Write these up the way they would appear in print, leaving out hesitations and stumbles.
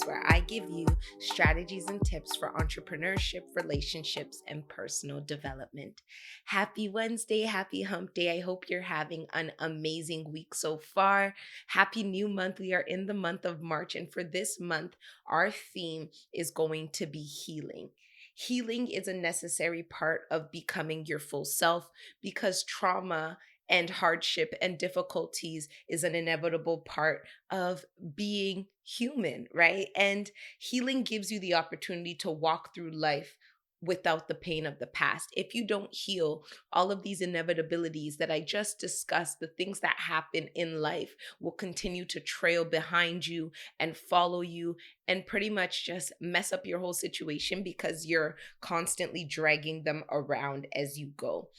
where I give you strategies and tips for entrepreneurship, relationships, and personal development. Happy Wednesday, happy hump day. I hope you're having an amazing week so far. Happy new month. We are in the month of March, and for this month, our theme is going to be healing. Healing is a necessary part of becoming your full self because trauma and hardship and difficulties is an inevitable part of being human, right? And healing gives you the opportunity to walk through life without the pain of the past. If you don't heal, all of these inevitabilities that I just discussed, the things that happen in life will continue to trail behind you and follow you and pretty much just mess up your whole situation because you're constantly dragging them around as you go.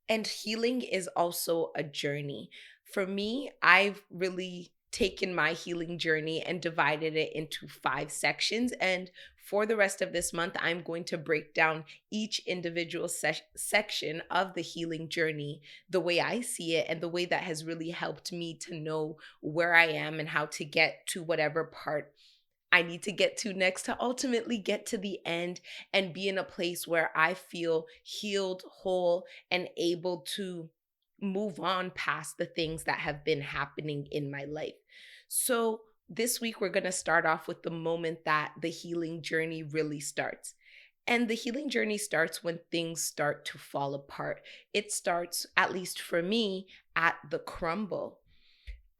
And healing is also a journey. For me, I've really taken my healing journey and divided it into 5 sections. And for the rest of this month, I'm going to break down each individual section of the healing journey the way I see it and the way that has really helped me to know where I am and how to get to whatever part I need to get to next to ultimately get to the end and be in a place where I feel healed, whole, and able to move on past the things that have been happening in my life. So, this week, we're going to start off with the moment that the healing journey really starts. And the healing journey starts when things start to fall apart. It starts, at least for me, at the crumble.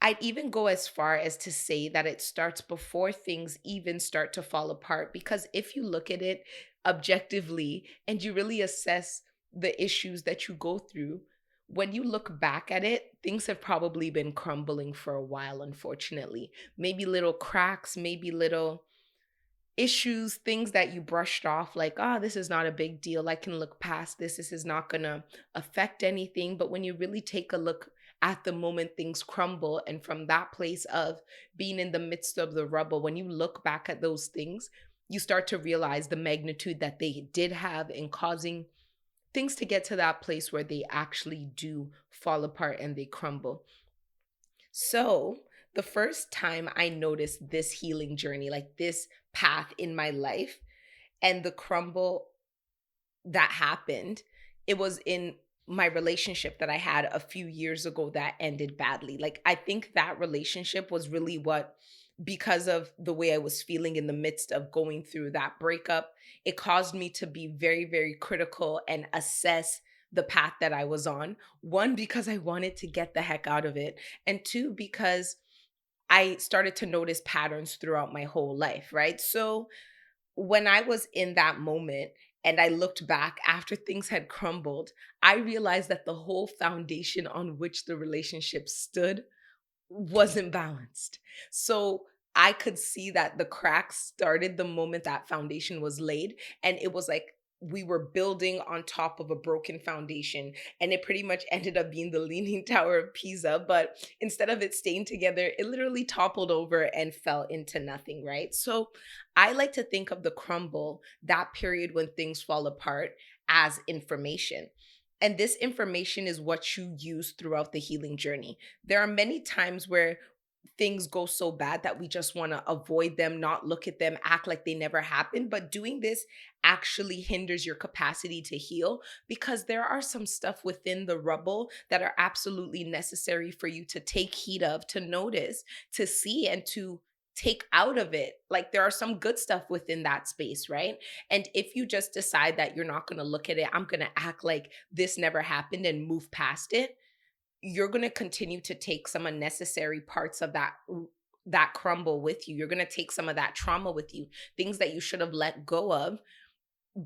I'd even go as far as to say that it starts before things even start to fall apart. Because if you look at it objectively and you really assess the issues that you go through, when you look back at it, things have probably been crumbling for a while, unfortunately. Maybe little cracks, maybe little issues, things that you brushed off like, this is not a big deal. I can look past this. This is not going to affect anything. But when you really take a look at the moment things crumble, and from that place of being in the midst of the rubble, when you look back at those things, you start to realize the magnitude that they did have in causing things to get to that place where they actually do fall apart and they crumble. So, the first time I noticed this healing journey, like this path in my life and the crumble that happened, it was in my relationship that I had a few years ago that ended badly. Like, I think that relationship was really what, because of the way I was feeling in the midst of going through that breakup, it caused me to be very, very critical and assess the path that I was on. One, because I wanted to get the heck out of it. And two, because I started to notice patterns throughout my whole life, right? So when I was in that moment and I looked back after things had crumbled, I realized that the whole foundation on which the relationship stood wasn't balanced. So I could see that the cracks started the moment that foundation was laid. And it was like we were building on top of a broken foundation. And it pretty much ended up being the Leaning Tower of Pisa. But instead of it staying together, it literally toppled over and fell into nothing, right? So I like to think of the crumble, that period when things fall apart, as information. And this information is what you use throughout the healing journey. There are many times where things go so bad that we just want to avoid them, not look at them, act like they never happened. But doing this actually hinders your capacity to heal because there are some stuff within the rubble that are absolutely necessary for you to take heed of, to notice, to see, and to take out of it. Like there are some good stuff within that space, right? And if you just decide that you're not going to look at it, I'm going to act like this never happened and move past it, you're going to continue to take some unnecessary parts of that crumble with you. You're going to take some of that trauma with you, things that you should have let go of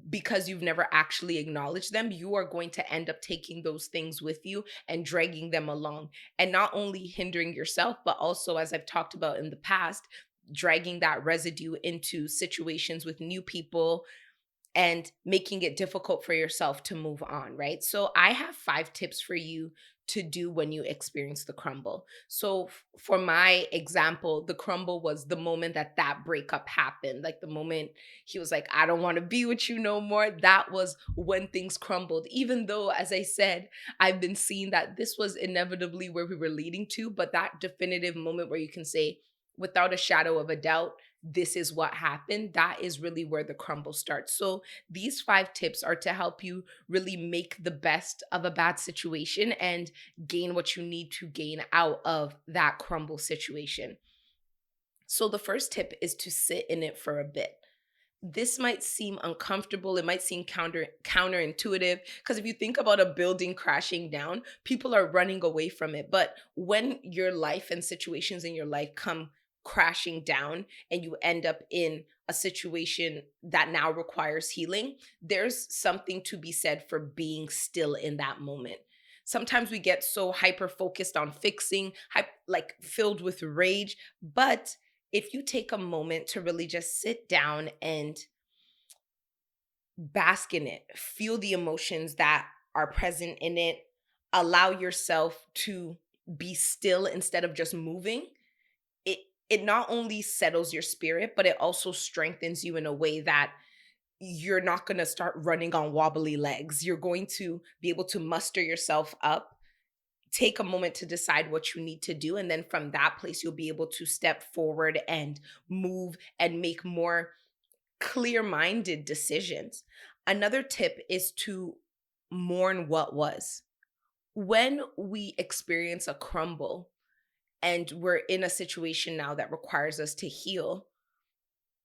because you've never actually acknowledged them. You are going to end up taking those things with you and dragging them along, and not only hindering yourself, but also, as I've talked about in the past, dragging that residue into situations with new people and making it difficult for yourself to move on, right? So I have 5 tips for you to do when you experience the crumble. So for my example, the crumble was the moment that that breakup happened. Like the moment he was like, I don't want to be with you no more. That was when things crumbled. Even though, as I said, I've been seeing that this was inevitably where we were leading to, but that definitive moment where you can say, without a shadow of a doubt, this is what happened. That is really where the crumble starts. So, these 5 tips are to help you really make the best of a bad situation and gain what you need to gain out of that crumble situation. So, the first tip is to sit in it for a bit. This might seem uncomfortable, it might seem counterintuitive, because if you think about a building crashing down, people are running away from it. But when your life and situations in your life come crashing down and you end up in a situation that now requires healing, there's something to be said for being still in that moment. Sometimes we get so hyper focused on fixing, like filled with rage, but if you take a moment to really just sit down and bask in it, feel the emotions that are present in it, allow yourself to be still instead of just moving, it it not only settles your spirit, but it also strengthens you in a way that you're not going to start running on wobbly legs. You're going to be able to muster yourself up, take a moment to decide what you need to do, and then from that place you'll be able to step forward and move and make more clear-minded decisions. Another tip is to mourn what was. When we experience a crumble and we're in a situation now that requires us to heal,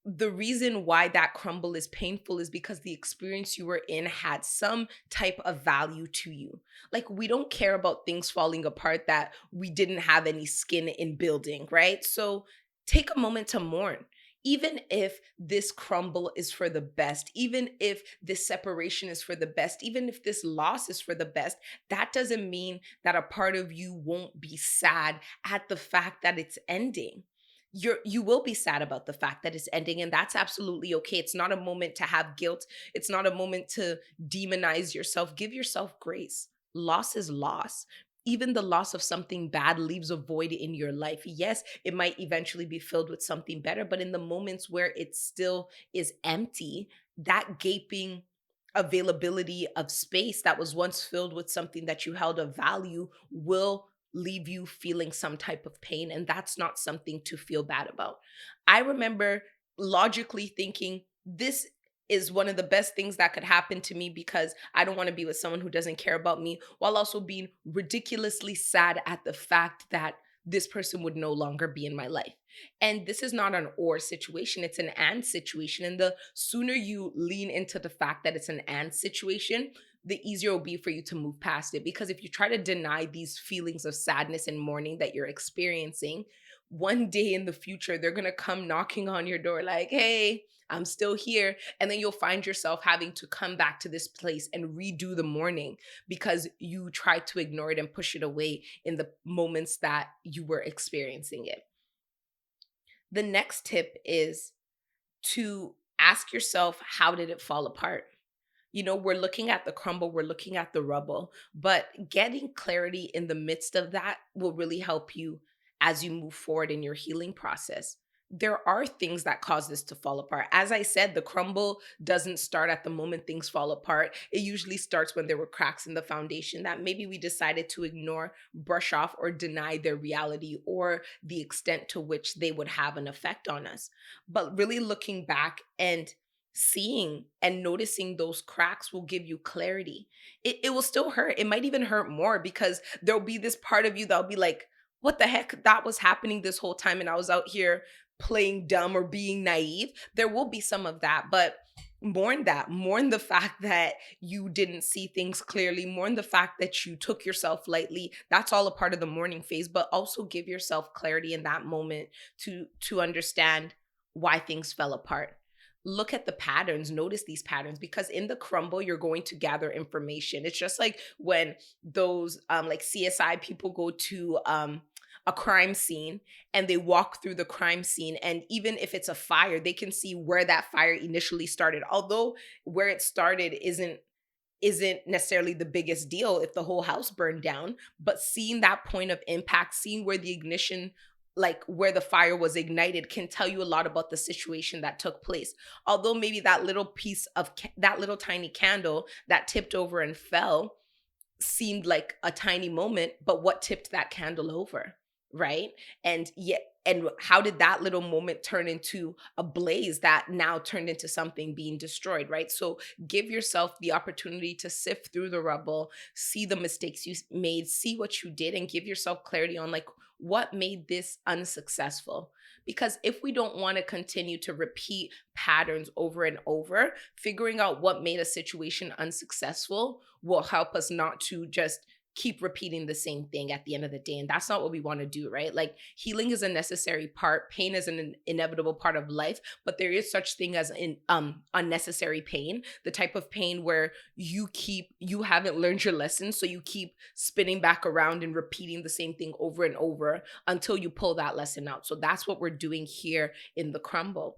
the reason why that crumble is painful is because the experience you were in had some type of value to you. Like, we don't care about things falling apart that we didn't have any skin in building, right? So take a moment to mourn. Even if this crumble is for the best, even if this separation is for the best, even if this loss is for the best, that doesn't mean that a part of you won't be sad at the fact that it's ending. You will be sad about the fact that it's ending, and that's absolutely okay. It's not a moment to have guilt. It's not a moment to demonize yourself. Give yourself grace. Loss is loss. Even the loss of something bad leaves a void in your life. Yes, it might eventually be filled with something better, but in the moments where it still is empty, that gaping availability of space that was once filled with something that you held of value will leave you feeling some type of pain. And that's not something to feel bad about. I remember logically thinking, this is one of the best things that could happen to me because I don't want to be with someone who doesn't care about me, while also being ridiculously sad at the fact that this person would no longer be in my life. And this is not an or situation, it's an and situation. And the sooner you lean into the fact that it's an and situation, the easier it will be for you to move past it. Because if you try to deny these feelings of sadness and mourning that you're experiencing, one day in the future, they're going to come knocking on your door like, hey, I'm still here. And then you'll find yourself having to come back to this place and redo the mourning because you tried to ignore it and push it away in the moments that you were experiencing it. The next tip is to ask yourself, how did it fall apart? We're looking at the crumble, we're looking at the rubble, but getting clarity in the midst of that will really help you as you move forward in your healing process. There are things that cause this to fall apart. As I said, the crumble doesn't start at the moment things fall apart. It usually starts when there were cracks in the foundation that maybe we decided to ignore, brush off, or deny their reality or the extent to which they would have an effect on us. But really looking back and seeing and noticing those cracks will give you clarity. It will still hurt. It might even hurt more because there'll be this part of you that'll be like, what the heck? That was happening this whole time and I was out here playing dumb or being naive. There will be some of that, but mourn that. Mourn the fact that you didn't see things clearly. Mourn the fact that you took yourself lightly. That's all a part of the mourning phase, but also give yourself clarity in that moment to understand why things fell apart. Look at the patterns, notice these patterns, because in the crumble you're going to gather information. It's just like when those like CSI people go to a crime scene and they walk through the crime scene, and even if it's a fire, they can see where that fire initially started, although where it started isn't necessarily the biggest deal if the whole house burned down. But seeing that point of impact, seeing where the ignition, like where the fire was ignited, can tell you a lot about the situation that took place. Although maybe that little piece of that little tiny candle that tipped over and fell seemed like a tiny moment, but what tipped that candle over, right? And yet And how did that little moment turn into a blaze that now turned into something being destroyed, right? So give yourself the opportunity to sift through the rubble, see the mistakes you made, see what you did, and give yourself clarity on like what made this unsuccessful. Because if we don't want to continue to repeat patterns over and over, figuring out what made a situation unsuccessful will help us not to just keep repeating the same thing at the end of the day. And that's not what we want to do, right? Like healing is a necessary part. Pain is an inevitable part of life, but there is such thing as unnecessary pain, the type of pain where you haven't learned your lesson, so you keep spinning back around and repeating the same thing over and over until you pull that lesson out. So that's what we're doing here in the crumble.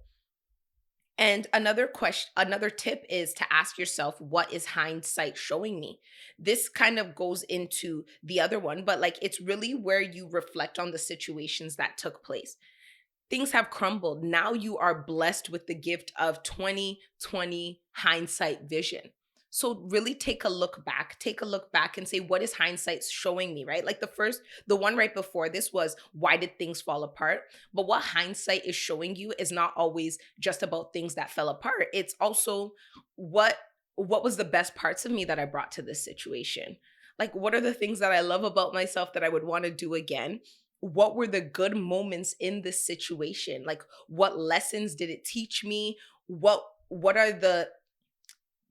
And another tip is to ask yourself, what is hindsight showing me? This kind of goes into the other one, but like it's really where you reflect on the situations that took place. Things have crumbled. Now you are blessed with the gift of 2020 hindsight vision. So really take a look back and say, what is hindsight showing me, right? Like the one right before this was, why did things fall apart? But what hindsight is showing you is not always just about things that fell apart. It's also what what was the best parts of me that I brought to this situation? Like what are the things that I love about myself that I would want to do again? What were the good moments in this situation? Like what lessons did it teach me? What are the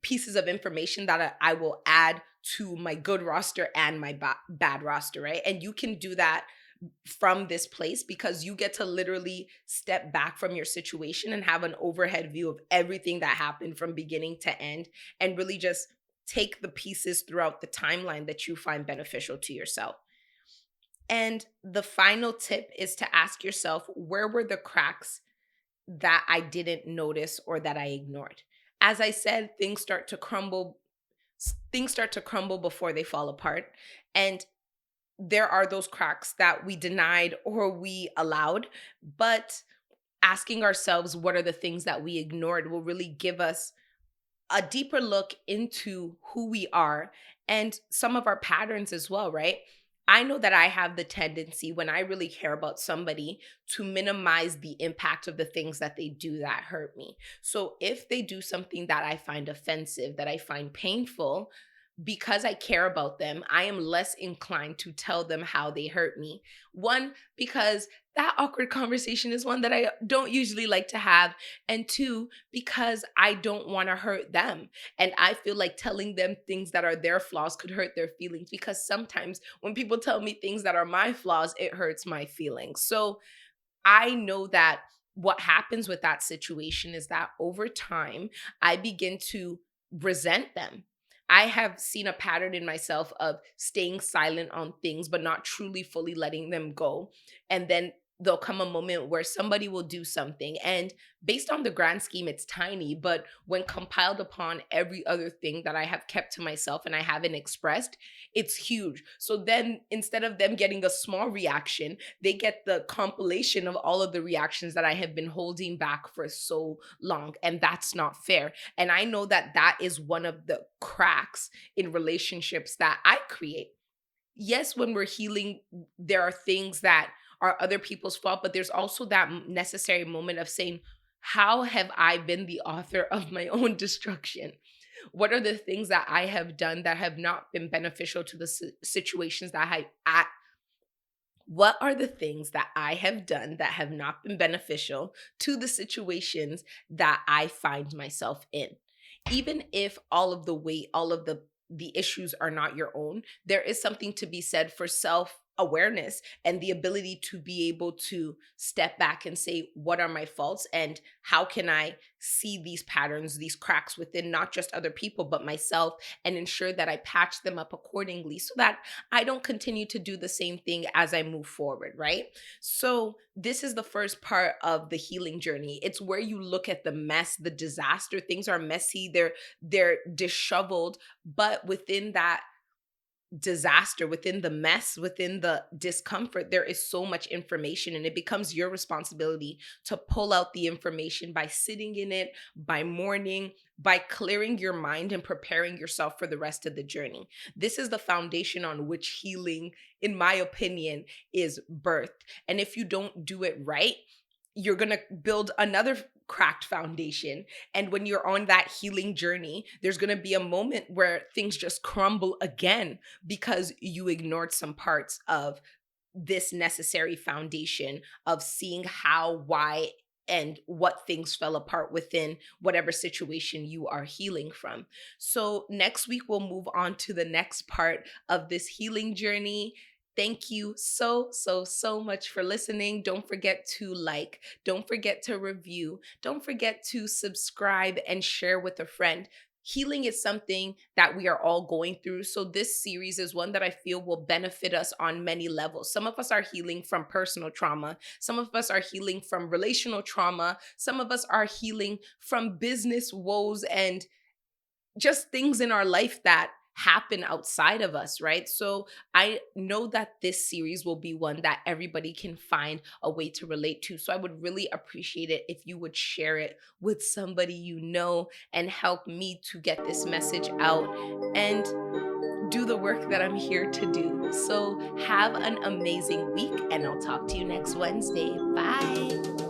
pieces of information that I will add to my good roster and my bad roster, right? And you can do that from this place because you get to literally step back from your situation and have an overhead view of everything that happened from beginning to end and really just take the pieces throughout the timeline that you find beneficial to yourself. And the final tip is to ask yourself, where were the cracks that I didn't notice or that I ignored? As I said, things start to crumble before they fall apart. And there are those cracks that we denied or we allowed, but asking ourselves what are the things that we ignored will really give us a deeper look into who we are and some of our patterns as well, right? I know that I have the tendency when I really care about somebody to minimize the impact of the things that they do that hurt me. So if they do something that I find offensive, that I find painful, because I care about them, I am less inclined to tell them how they hurt me. One, because that awkward conversation is one that I don't usually like to have. And two, because I don't want to hurt them. And I feel like telling them things that are their flaws could hurt their feelings because sometimes when people tell me things that are my flaws, it hurts my feelings. So I know that what happens with that situation is that over time, I begin to resent them. I have seen a pattern in myself of staying silent on things, but not truly fully letting them go. And then there'll come a moment where somebody will do something. And based on the grand scheme, it's tiny. But when compiled upon every other thing that I have kept to myself and I haven't expressed, it's huge. So then instead of them getting a small reaction, they get the compilation of all of the reactions that I have been holding back for so long. And that's not fair. And I know that that is one of the cracks in relationships that I create. Yes, when we're healing, there are things that are other people's fault, but there's also that necessary moment of saying, how have I been the author of my own destruction? What are the things that I have done that have not been beneficial to the situations that what are the things that I have done that have not been beneficial to the situations that I find myself in? Even if all of the weight, all of the issues are not your own, there is something to be said for self awareness and the ability to be able to step back and say, what are my faults and how can I see these patterns, these cracks within not just other people but myself, and ensure that I patch them up accordingly so that I don't continue to do the same thing as I move forward, right? So this is the first part of the healing journey. It's where you look at the mess, the disaster. Things are messy, they're disheveled, but within that disaster, within the mess, within the discomfort, there is so much information, and it becomes your responsibility to pull out the information by sitting in it, by mourning, by clearing your mind and preparing yourself for the rest of the journey. This is the foundation on which healing, in my opinion, is birthed. And if you don't do it right, you're going to build another cracked foundation. And when you're on that healing journey, there's going to be a moment where things just crumble again because you ignored some parts of this necessary foundation of seeing how, why, and what things fell apart within whatever situation you are healing from. So, next week, we'll move on to the next part of this healing journey. Thank you so, so, so much for listening. Don't forget to like, don't forget to review, don't forget to subscribe and share with a friend. Healing is something that we are all going through. So, this series is one that I feel will benefit us on many levels. Some of us are healing from personal trauma, some of us are healing from relational trauma, some of us are healing from business woes and just things in our life that happen outside of us, right? So I know that this series will be one that everybody can find a way to relate to. So I would really appreciate it if you would share it with somebody you know and help me to get this message out and do the work that I'm here to do. So have an amazing week, and I'll talk to you next Wednesday. Bye.